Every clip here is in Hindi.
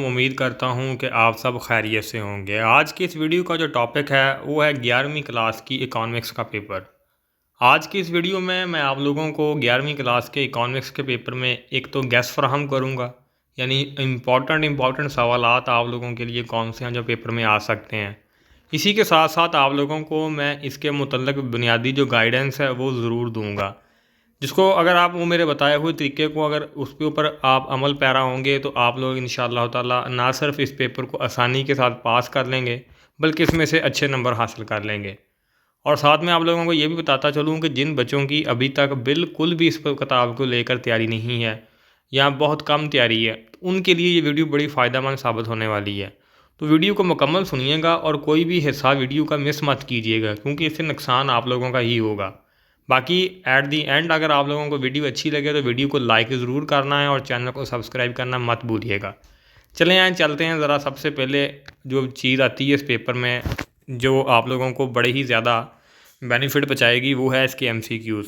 उम्मीद करता हूँ कि आप सब खैरियत से होंगे। आज की इस वीडियो का जो टॉपिक है वो है 11वीं क्लास की इकोनॉमिक्स का पेपर। आज की इस वीडियो में मैं आप लोगों को 11वीं क्लास के इकोनॉमिक्स के पेपर में एक तो गैस फराहम करूँगा, यानी इम्पॉर्टेंट सवालात आप लोगों के लिए कौन से हैं जो पेपर में आ सकते हैं। इसी के साथ साथ आप लोगों को मैं इसके मुतल्लिक़ बुनियादी जो गाइडेंस है वो ज़रूर दूँगा, जिसको अगर आप वो मेरे बताए हुए तरीके को अगर उसके ऊपर आप अमल पैरा होंगे तो आप लोग इंशाअल्लाह ताला ना सिर्फ इस पेपर को आसानी के साथ पास कर लेंगे, बल्कि इसमें से अच्छे नंबर हासिल कर लेंगे। और साथ में आप लोगों को ये भी बताता चलूँ कि जिन बच्चों की अभी तक बिल्कुल भी इस किताब को लेकर तैयारी नहीं है या बहुत कम तैयारी है, तो उनके लिए ये वीडियो बड़ी फ़ायदेमंद साबित होने वाली है। तो वीडियो को मुकम्मल सुनिएगा और कोई भी हिस्सा वीडियो का मिस मत कीजिएगा, क्योंकि इससे नुकसान आप लोगों का ही होगा। बाकी एट दी एंड अगर आप लोगों को वीडियो अच्छी लगे तो वीडियो को लाइक ज़रूर करना है और चैनल को सब्सक्राइब करना मत भूलिएगा। चलें यहाँ चलते हैं ज़रा। सबसे पहले जो चीज़ आती है इस पेपर में जो आप लोगों को बड़े ही ज़्यादा बेनिफिट पहुँचाएगी वो है इसके MCQs,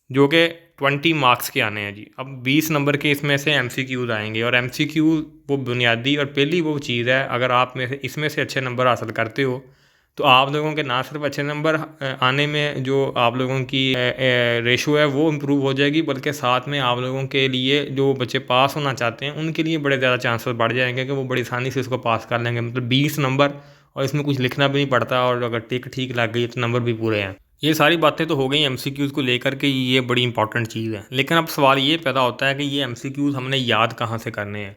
जो कि 20 मार्क्स के आने हैं जी। अब 20 नंबर के इसमें से MCQs आएंगे और MCQ वो बुनियादी और पहली वो चीज़ है, अगर आप में से इसमें से अच्छे नंबर हासिल करते हो तो आप लोगों के ना सिर्फ अच्छे नंबर आने में जो आप लोगों की रेशो है वो इम्प्रूव हो जाएगी, बल्कि साथ में आप लोगों के लिए जो बच्चे पास होना चाहते हैं उनके लिए बड़े ज़्यादा चांसेस बढ़ जाएंगे कि वो बड़ी आसानी से इसको पास कर लेंगे। मतलब 20 नंबर और इसमें कुछ लिखना भी नहीं पड़ता, और अगर टिक ठीक लग गई तो नंबर भी पूरे हैं। ये सारी बातें तो हो गई MCQs को लेकर के, ये बड़ी इंपॉर्टेंट चीज़ है। लेकिन अब सवाल ये पैदा होता है कि ये MCQs हमने याद कहाँ से करने हैं।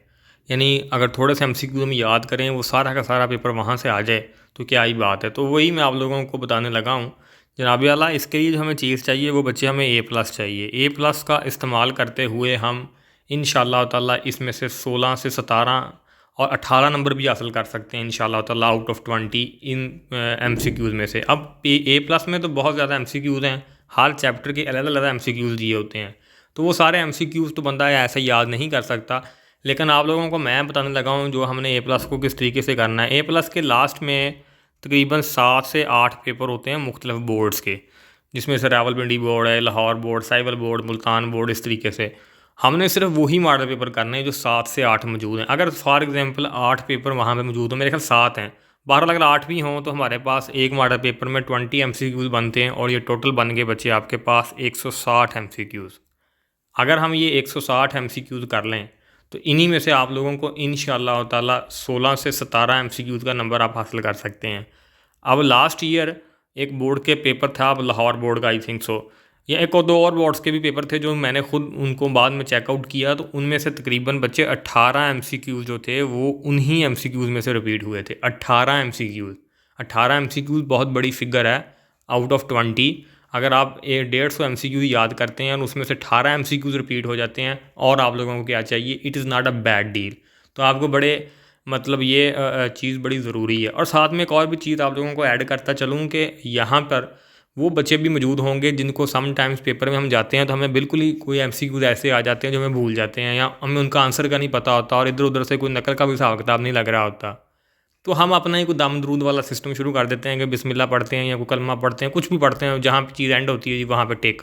यानी अगर थोड़े से MCQ हम याद करें, वो सारा का सारा पेपर वहाँ से आ जाए तो क्या ही बात है। तो वही मैं आप लोगों को बताने लगा हूँ जनाब आला। इसके लिए जो हमें चीज़ चाहिए वो बच्चे हमें A+ चाहिए। A+ का इस्तेमाल करते हुए हम इंशाअल्लाह ताला इसमें से 16 से 17 और 18 नंबर भी हासिल कर सकते हैं इंशाअल्लाह ताला आउट ऑफ 20 इन MCQs में से। अब A+ में तो बहुत ज़्यादा MCQs हैं, हर चैप्टर के अलग अलग MCQs दिए होते हैं, तो वो सारे MCQs तो बंदा ऐसे याद नहीं कर सकता। लेकिन आप लोगों को मैं बताने लगा हूँ जो हमने A+ को किस तरीके से करना है। A+ के लास्ट में तकरीबन 7 से 8 पेपर होते हैं मुख्तलिफ बोर्ड्स के, जिसमें से रावलपिंडी बोर्ड है, Lahore board, Sahiwal board, Multan board. इस तरीके से हमने सिर्फ वही मॉडल पेपर करने हैं जो 7 से 8 मौजूद हैं। अगर फॉर एग्जांपल 8 पेपर वहाँ पे मौजूद हो, मेरे ख्याल 7 हैं, बहरहाल अगर 8 भी हों तो हमारे पास एक मॉडल पेपर में 20 MCQs बनते हैं और ये टोटल बन गए बच्चे आपके पास 160 MCQs। अगर हम ये 160 MCQs कर लें तो इन्हीं में से आप लोगों को इंशाअल्लाह ताला 16 से 17 MCQs का नंबर आप हासिल कर सकते हैं। अब लास्ट ईयर एक बोर्ड के पेपर था, अब लाहौर बोर्ड का आई थिंक सो, या एक और दो और बोर्ड्स के भी पेपर थे जो मैंने खुद उनको बाद में चेकआउट किया, तो उनमें से तकरीबन बच्चे 18 MCQs जो थे वो उन्हीं MCQs में से रिपीट हुए थे। 18 MCQs, 18 MCQs बहुत बड़ी फिगर है आउट ऑफ 20। अगर आप 150 MCQ याद करते हैं और उसमें से 18 MCQs रिपीट हो जाते हैं, और आप लोगों को क्या चाहिए, it is not a bad deal. तो आपको बड़े मतलब ये चीज़ बड़ी ज़रूरी है। और साथ में एक और भी चीज़ आप लोगों को ऐड करता चलूँ कि यहाँ पर वो बच्चे भी मौजूद होंगे जिनको सम टाइम्स पेपर में हम जाते हैं तो हमें बिल्कुल ही कोई MCQs ऐसे आ जाते हैं जो हमें भूल जाते हैं, या हमें उनका आंसर का नहीं पता होता और इधर उधर से कोई नकल का भी हिसाब किताब नहीं लग रहा होता। तो हम अपना ही कोई दम दरूद वाला सिस्टम शुरू कर देते हैं कि बिस्मिल्लाह पढ़ते हैं या कोई कलमा पढ़ते हैं, कुछ भी पढ़ते हैं, जहाँ पे चीज़ एंड होती है जी वहाँ पे टेक।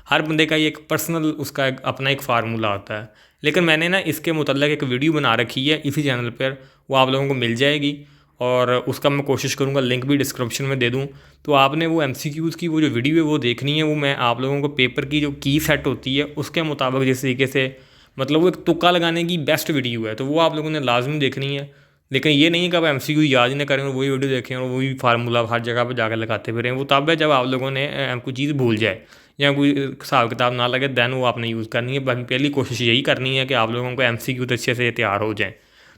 हर बंदे का ये एक पर्सनल उसका एक अपना एक फार्मूला होता है। लेकिन मैंने ना इसके मुतल्लिक़ एक वीडियो बना रखी है इसी चैनल पर, वो आप लोगों को मिल जाएगी और उसका मैं कोशिश करूँगा लिंक भी डिस्क्रिप्शन में दे दूँ। तो आपने वो MCQs की वो जो वीडियो है वो देखनी है। वो मैं आप लोगों को पेपर की जो की सेट होती है उसके मुताबिक जिस तरीके से, मतलब वो एक तुक्का लगाने की बेस्ट वीडियो है, तो वो आप लोगों ने लाजमी देखनी है। लेकिन ये नहीं कि आप MCQ याद ही ना करें और वही वीडियो देखें और वही फार्मूला हर जगह पर जाकर लगाते फिरें। वो तब है जब आप लोगों ने कोई चीज़ भूल जाए या कोई हिसाब किताब ना लगे, दैन वो आपने यूज़ करनी है। बाकी पहली कोशिश यही करनी है कि आप लोगों को MCQ अच्छे से तैयार हो जाए।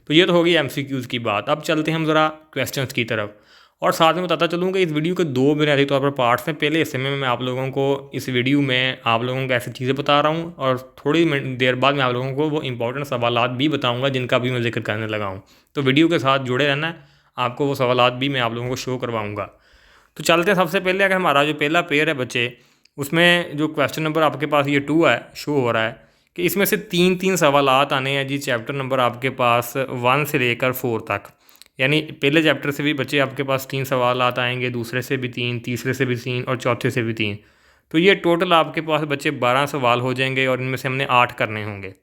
तो ये तो होगी MCQs की बात। अब चलते हैं हम ज़रा क्वेश्चंस की तरफ, और साथ में बताता चलूँ कि इस वीडियो के दो बुनियादी तौर पर पार्ट्स हैं। पहले हिस्से में मैं आप लोगों को इस वीडियो में आप लोगों को ऐसी चीज़ें बता रहा हूँ, और थोड़ी देर बाद मैं आप लोगों को वो इंपॉर्टेंट सवालात भी बताऊँगा जिनका भी मैं जिक्र करने लगा हूँ। तो वीडियो के साथ जुड़े रहना है, आपको वो सवालात भी मैं आप लोगों को शो करवाऊँगा। तो चलते हैं सबसे पहले, अगर हमारा जो पहला पेयर है बच्चे, उसमें जो क्वेश्चन नंबर आपके पास ये 2 है शो हो रहा है कि इसमें से 3-3 सवालात आने हैं जी। चैप्टर नंबर आपके पास 1 से लेकर 4 तक, यानी पहले चैप्टर से भी बच्चे आपके पास 3 सवालात आएंगे, दूसरे से भी 3, तीसरे से भी 3 और चौथे से भी 3। तो ये टोटल आपके पास बच्चे 12 सवाल हो जाएंगे और इनमें से हमने 8 करने होंगे।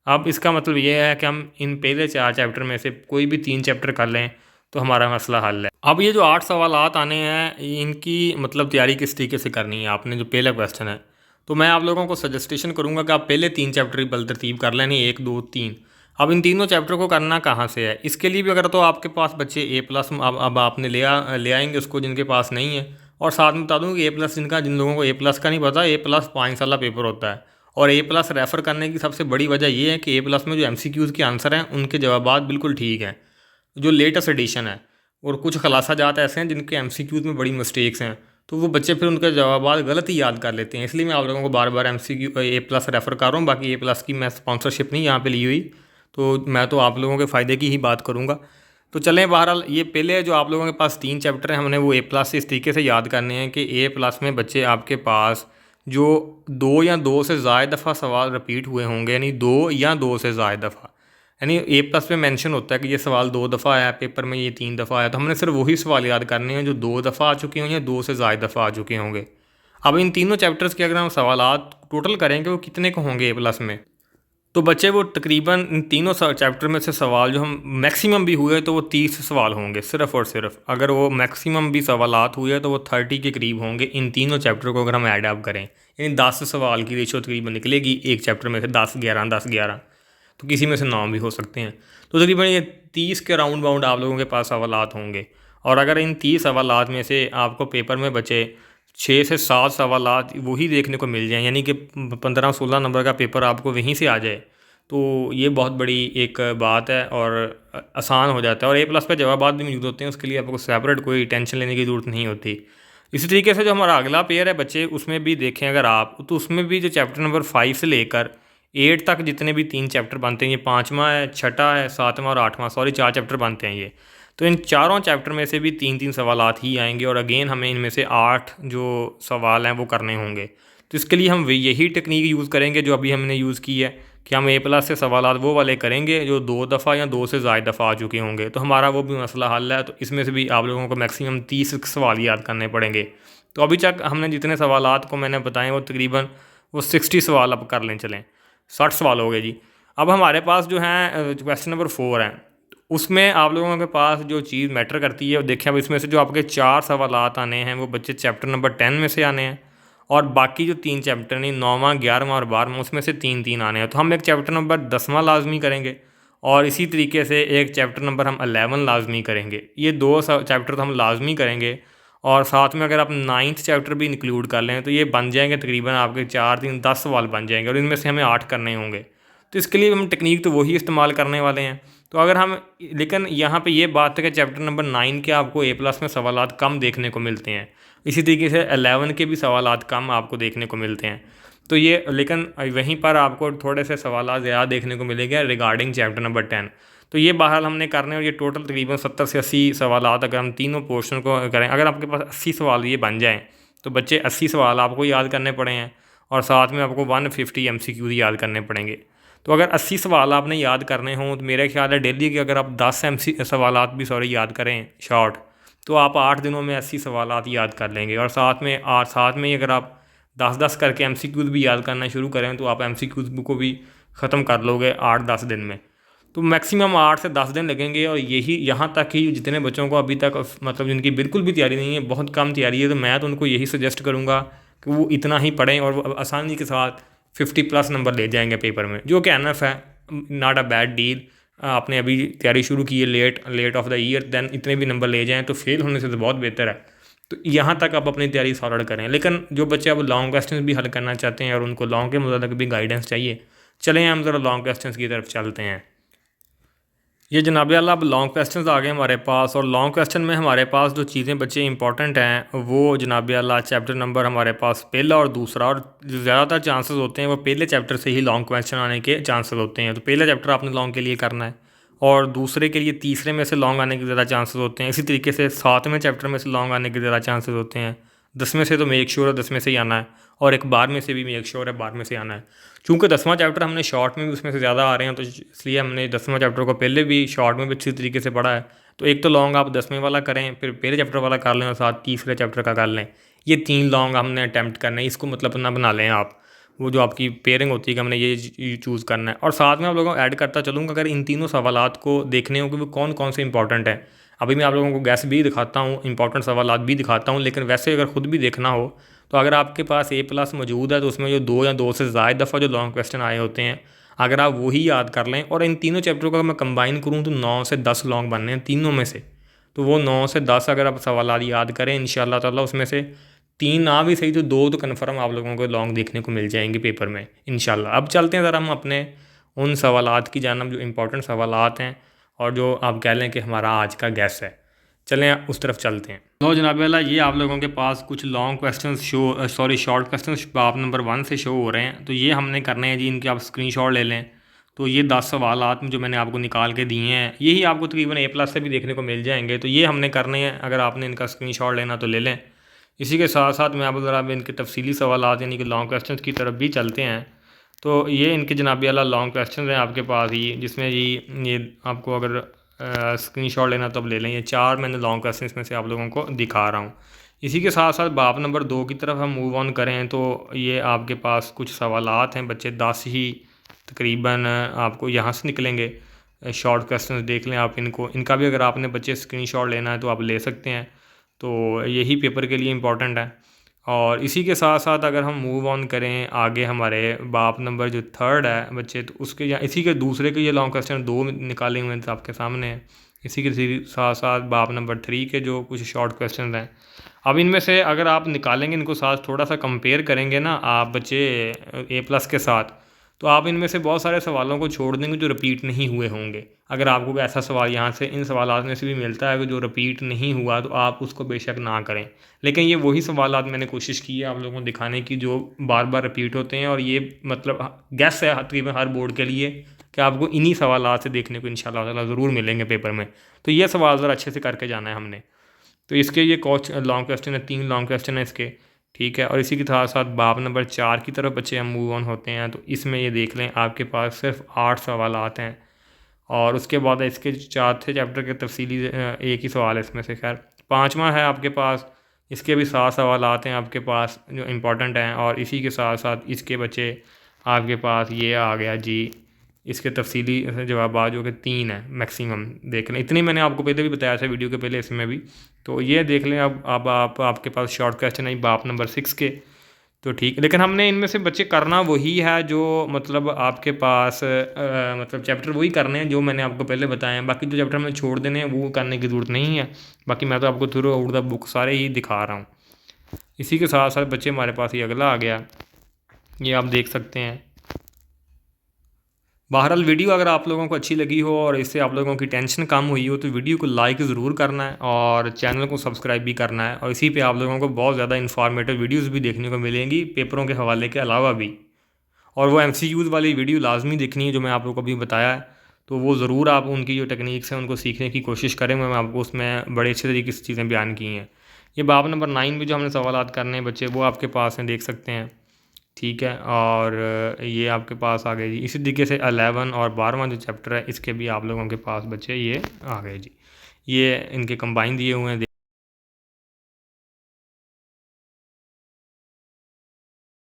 अब इसका मतलब ये है कि हम इन पहले 4 चैप्टर में से कोई भी 3 चैप्टर कर लें तो हमारा मसला हल है। अब ये जो 8 सवालात आने हैं, इनकी मतलब तैयारी किस तरीके से करनी है आपने, जो पहला क्वेश्चन है, तो मैं आप लोगों को सजेस्टेशन करूँगा कि आप पहले 3 चैप्टर ही बलतरतीब कर लें, 1 2 3। अब इन तीनों चैप्टर को करना कहाँ से है, इसके लिए भी अगर तो आपके पास बच्चे A+ अब आपने ले आएंगे उसको जिनके पास नहीं है। और साथ में बता दूँ कि A+ जिन लोगों को A+ का नहीं पता, A+ 5 साल पेपर होता है। और A+ रेफ़र करने की सबसे बड़ी वजह ये है कि A+ में जो MCQs के आंसर हैं उनके जवाबात बिल्कुल ठीक हैं, जो लेटेस्ट एडिशन है। और कुछ खलासा जात ऐसे हैं जिनके MCQs में बड़ी मिस्टेक्स हैं, तो वो बच्चे फिर उनके जवाबात गलत ही याद कर लेते हैं। इसलिए मैं आप लोगों को बार बार MCQ A+ रेफ़र कर रहा हूँ। बाकी A+ की मैं स्पॉन्सरशिप नहीं यहाँ पे ली हुई, तो मैं तो आप लोगों के फ़ायदे की ही बात करूँगा। तो चलें, बहरहाल ये पहले जो आप लोगों के पास 3 चैप्टर हैं, हमने वो A+ से इस तरीके से याद करने हैं कि A+ में बच्चे आपके पास जो 2 या 2 से ज़्यादा दफ़ा सवाल रिपीट हुए होंगे, यानी 2 या 2 से ज़्यादा दफ़ा, यानी A+ में मेंशन होता है कि ये सवाल 2 दफ़ा आया पेपर में, ये 3 दफ़ा आया, तो हमने सिर्फ वही सवाल याद करने हैं जो 2 दफ़ा आ चुके होंगे या 2 से ज़्यादा दफ़ा आ चुके होंगे। अब इन तीनों चैप्टर्स के अगर हम सवालात टोटल करेंगे वो कितने को होंगे A+ में, तो बच्चे वो तकरीबन इन तीनों चैप्टर में से सवाल जो हम मैक्सिमम भी हुए तो वो 30 सवाल होंगे सिर्फ़ और सिर्फ। अगर वो मैक्सिमम भी सवालात हुए तो वो 30 के करीब होंगे इन तीनों चैप्टर को अगर हम ऐड अप करें, यानी 10 सवाल की रेशो तकरीबन निकलेगी एक चैप्टर में से, 10 11 तो किसी में से 9 भी हो सकते हैं। तो तकरीबन ये 30 के राउंड बाउंड आप लोगों के पास सवालात होंगे। और अगर इन 30 सवालात में से आपको पेपर में बचे 6 से 7 सवालात वही देखने को मिल जाएँ, यानी कि 15-16 नंबर का पेपर आपको वहीं से आ जाए, तो ये बहुत बड़ी एक बात है और आसान हो जाता है। और A+ पे जवाबात भी मौजूद होते हैं, उसके लिए आपको सेपरेट कोई टेंशन लेने की ज़रूरत नहीं होती। इसी तरीके से जो हमारा अगला पेयर है बच्चे, उसमें भी देखें अगर आप, तो उसमें भी जो चैप्टर नंबर 5 से लेकर 8 तक जितने भी 3 चैप्टर बनते हैं, ये 5वां है, 6ठा है, 7वां और 8वां, सॉरी 4 चैप्टर बनते हैं ये। तो इन चारों चैप्टर में से भी 3-3 सवालात ही आएंगे और अगेन हमें इनमें से 8 जो सवाल हैं वो करने होंगे। तो इसके लिए हम यही टेक्निक यूज़ करेंगे जो अभी हमने यूज़ की है कि हम A+ से सवालात वो वाले करेंगे जो 2 दफ़ा या 2 से ज़्यादा दफ़ा आ चुके होंगे, तो हमारा वो भी मसला हल है। तो इसमें से भी आप लोगों को मैक्सिमम 30 सवाल याद करने पड़ेंगे। तो अभी तक हमने जितने सवालात को मैंने बताए वो तकरीबन वो 60 सवाल अब कर लें, चलें 60 सवाल हो गए जी। अब हमारे पास जो हैं क्वेश्चन नंबर 4 हैं, उसमें आप लोगों के पास जो चीज़ मैटर करती है वो देखें। अब इसमें से जो आपके 4 सवालात आने हैं वो बच्चे चैप्टर नंबर 10 में से आने हैं, और बाकी जो 3 चैप्टर नहीं, 9वां 11वां और 12वां, उसमें से 3-3 आने हैं। तो हम एक चैप्टर नंबर 10वां लाजमी करेंगे और इसी तरीके से एक चैप्टर नंबर हम 11 लाजमी करेंगे। ये 2 चैप्टर तो हम लाजमी करेंगे, और साथ में अगर आप 9th चैप्टर भी इंक्लूड कर लें तो ये बन जाएंगे तकरीबन आपके 4-3-10 सवाल बन जाएंगे, और इनमें से हमें 8 करने होंगे। तो इसके लिए हम टेक्निक तो वही इस्तेमाल करने वाले हैं। तो अगर हम, लेकिन यहाँ पे ये बात है कि चैप्टर नंबर 9 के आपको A+ में सवालात कम देखने को मिलते हैं, इसी तरीके से 11 के भी सवालात कम आपको देखने को मिलते हैं। तो ये, लेकिन वहीं पर आपको थोड़े से सवालात ज़्यादा देखने को मिलेंगे रिगार्डिंग चैप्टर नंबर 10। तो ये बहरहाल हमने करने, और ये टोटल तकरीबन 70 से 80 सवालात अगर हम तीनों पोर्शन को करें, अगर आपके पास 80 सवाल ये बन जाएँ तो बच्चे 80 सवाल आपको याद करने पड़े हैं, और साथ में आपको 150 MCQ याद करने पड़ेंगे। तो अगर 80 सवाल आपने याद करने हों तो मेरा ख्याल है डेली के अगर आप 10 सवालात भी याद करें शॉर्ट, तो आप 8 दिनों में 80 सवालात याद कर लेंगे। और साथ में ही अगर आप 10-10 करके MCQs भी याद करना शुरू करें तो आप MCQs को भी ख़त्म कर लोगे 8-10 दिन में। तो मैक्सिमम 8 से 10 दिन लगेंगे। और यही यहाँ तक कि जितने बच्चों को अभी तक मतलब जिनकी बिल्कुल भी तैयारी नहीं है, बहुत कम तैयारी है, तो मैं तो उनको यही सजेस्ट करूँगा कि वो इतना ही पढ़ें और वो आसानी के साथ 50+ नंबर ले जाएंगे पेपर में, जो कि एनफ है, नॉट अ बैड डील। आपने अभी तैयारी शुरू की है late of the year, then इतने भी नंबर ले जाएं तो फेल होने से तो बहुत बेहतर है। तो यहाँ तक आप अपनी तैयारी सॉर्ट करें। लेकिन जो बच्चे अब लॉन्ग क्वेश्चन भी हल करना चाहते हैं और उनको लॉन्ग के मुताबिक भी गाइडेंस चाहिए, चलें हम ज़रा लॉन्ग क्वेश्चन की तरफ चलते हैं। ये जनाब अल्लाह, अब लॉन्ग क्वेश्चंस आ गए हमारे पास, और लॉन्ग क्वेश्चन में हमारे पास जो चीज़ें बच्चे इंपॉर्टेंट हैं वो जनाब अल्लाह चैप्टर नंबर हमारे पास पहला और दूसरा, और जो ज़्यादातर चांसेस होते हैं वो पहले चैप्टर से ही लॉन्ग क्वेश्चन आने के चांसेस होते हैं। तो पहला चैप्टर आपने लॉन्ग के लिए करना है, और दूसरे के लिए तीसरे में से लॉन्ग आने के ज़्यादा चांसेस होते हैं। इसी तरीके से 7वें चैप्टर में से लॉन्ग आने के ज़्यादा चांसेस होते हैं। 10 में से तो मेक श्योर है 10 में से ही आना है, और एक 12 में से भी मेक श्योर है 12 में से आना है। चूँकि 10वां चैप्टर हमने शॉर्ट में भी उसमें से ज़्यादा आ रहे हैं, तो इसलिए हमने 10वां चैप्टर को पहले भी शॉर्ट में भी अच्छी तरीके से पढ़ा है। तो एक तो लॉन्ग आप 10वें वाला करें, फिर पहले चैप्टर वाला कर लें, और साथ तीसरे चैप्टर का कर लें। ये 3 लॉन्ग हमने अटैम्प्ट करना है, इसको मतलब ना बना लें आप। वो जो आपकी पेयरिंग होती है कि हमने ये चूज़ करना है। और साथ में आप लोगों को ऐड करता चलूँगा, अगर इन तीनों सवालात को देखने हो कि वो कौन कौन से इंपॉर्टेंट हैं। अभी मैं आप लोगों को गैस भी दिखाता हूँ, इंपॉर्टेंट सवालात भी दिखाता हूँ, लेकिन वैसे अगर ख़ुद भी देखना हो तो अगर आपके पास A+ मौजूद है तो उसमें जो 2 या 2 से ज़्यादा दफ़ा जो लॉन्ग क्वेश्चन आए होते हैं, अगर आप वही याद कर लें और इन तीनों चैप्टरों को अगर मैं कंबाइन करूँ तो 9 से 10 लॉन्ग बनने हैं तीनों में से। तो वो 9 से 10 अगर आप सवालात याद करें इंशाअल्लाह ताला, उसमें से 3 ना भी सही तो 2 तो कन्फर्म आप लोगों को लॉन्ग देखने को मिल जाएंगे पेपर में इंशाअल्लाह। अब चलते हैं ज़रा हम अपने उन सवालात की जानब जो इंपॉर्टेंट सवालात हैं और जो आप कह लें कि हमारा आज का गैस है। चलें उस तरफ चलते हैं। तो जनाब वाला, ये आप लोगों के पास कुछ लॉन्ग क्वेश्चन शॉर्ट क्वेश्चन बाब नंबर 1 से शो हो रहे हैं। तो ये हमने करने हैं जी, इनके आप स्क्रीनशॉट ले लें। तो ये 10 सवालात जो मैंने आपको निकाल के दिए हैं, यही आपको तकरीबन A+ से भी देखने को मिल जाएंगे। तो ये हमने करने हैं, अगर आपने इनका स्क्रीनशॉट लेना तो ले लें। इसी के साथ साथ मैं आप ज़रा इनके तफसीली सवालात यानी कि लॉन्ग क्वेश्चन की तरफ भी चलते हैं। तो ये इनके जनाब वाला लॉन्ग क्वेश्चन हैं आपके पास ही, जिसमें ये आपको अगर स्क्रीनशॉट लेना तो अब ले लें। ये 4 मैंने लॉन्ग क्वेश्चन इसमें से आप लोगों को दिखा रहा हूँ। इसी के साथ साथ बाब नंबर 2 की तरफ हम मूव ऑन करें तो ये आपके पास कुछ सवालात हैं बच्चे, 10 ही तकरीबन आपको यहाँ से निकलेंगे। शॉर्ट क्वेश्चन देख लें आप इनको, इनका भी अगर आपने बच्चे स्क्रीनशॉट लेना है तो आप ले सकते हैं। तो यही पेपर के लिए इम्पोर्टेंट है। और इसी के साथ साथ अगर हम मूव ऑन करें आगे, हमारे बाब नंबर जो 3 है बच्चे, तो उसके या इसी के दूसरे के ये लॉन्ग क्वेश्चन 2 निकाले हुए हैं तो आपके सामने हैं। इसी के साथ साथ बाब नंबर 3 के जो कुछ शॉर्ट क्वेश्चन हैं, अब इनमें से अगर आप निकालेंगे, इनको साथ थोड़ा सा कंपेयर करेंगे ना आप बच्चे A+ के साथ, तो आप इनमें से बहुत सारे सवालों को छोड़ देंगे जो रिपीट नहीं हुए होंगे। अगर आपको कोई ऐसा सवाल यहाँ से इन सवालात में से भी मिलता है कि जो रिपीट नहीं हुआ, तो आप उसको बेशक ना करें। लेकिन ये वही सवालात मैंने कोशिश की है आप लोगों को दिखाने की जो बार बार रिपीट होते हैं, और ये मतलब गैस है तकरीबन हर बोर्ड के लिए कि आपको इन्हीं सवालात से देखने को इंशाअल्लाह ताला ज़रूर मिलेंगे पेपर में। तो ये सवाल ज़रा अच्छे से करके जाना है हमने। तो इसके ये लॉन्ग क्वेश्चन है, 3 लॉन्ग क्वेश्चन है इसके, ठीक है। और इसी के साथ साथ बाब नंबर 4 की तरफ बच्चे हम मूव ऑन होते हैं। तो इसमें ये देख लें आपके पास सिर्फ 8 सवालात हैं, और उसके बाद इसके चौथे चैप्टर के तफसीली एक ही सवाल है इसमें से। खैर 5वां है आपके पास, इसके भी 7 सवालात हैं आपके पास जो इम्पोर्टेंट हैं। और इसी के साथ साथ इसके बच्चे आपके पास ये आ गया जी, इसके तफसीली जवाब जो कि 3 है मैक्सिमम। देख लें, इतने मैंने आपको पहले भी बताया था वीडियो के पहले इसमें भी। तो ये देख लें अब आपके पास शॉर्ट क्वेश्चन है बाब नंबर 6 के। तो ठीक, लेकिन हमने इनमें से बच्चे करना वही है जो मतलब आपके पास मतलब चैप्टर वही करने हैं जो मैंने आपको पहले बताए हैं। बाकी जो चैप्टर हमने छोड़ देने हैं वो करने की ज़रूरत नहीं है। बाकी मैं तो आपको थ्रू आउट द बुक सारे ही दिखा रहा हूँ। इसी के साथ साथ बच्चे हमारे पास ये अगला आ गया, ये आप देख सकते हैं। बहरहाल वीडियो अगर आप लोगों को अच्छी लगी हो और इससे आप लोगों की टेंशन कम हुई हो तो वीडियो को लाइक ज़रूर करना है और चैनल को सब्सक्राइब भी करना है। और इसी पे आप लोगों को बहुत ज़्यादा इन्फॉर्मेटिव वीडियोस भी देखने को मिलेंगी पेपरों के हवाले के अलावा भी। और वो MCQs वाली वीडियो लाजमी देखनी है जो मैं आप लोगों को अभी बताया है। तो वो ज़रूर आप उनकी जो टेक्निक्स हैं उनको सीखने की कोशिश करें। मैं आपको उसमें बड़े अच्छे तरीके से चीज़ें बयान की हैं। ये बाब नंबर 9 में जो हमने सवालात करने हैं बच्चे, वो आपके पास हैं, देख सकते हैं, ठीक है। और ये आपके पास आ गए जी। इसी तरीके से 11 और 12वां जो चैप्टर है इसके भी आप लोगों के पास बच्चे ये आ गए जी। ये इनके कंबाइन दिए हुए हैं।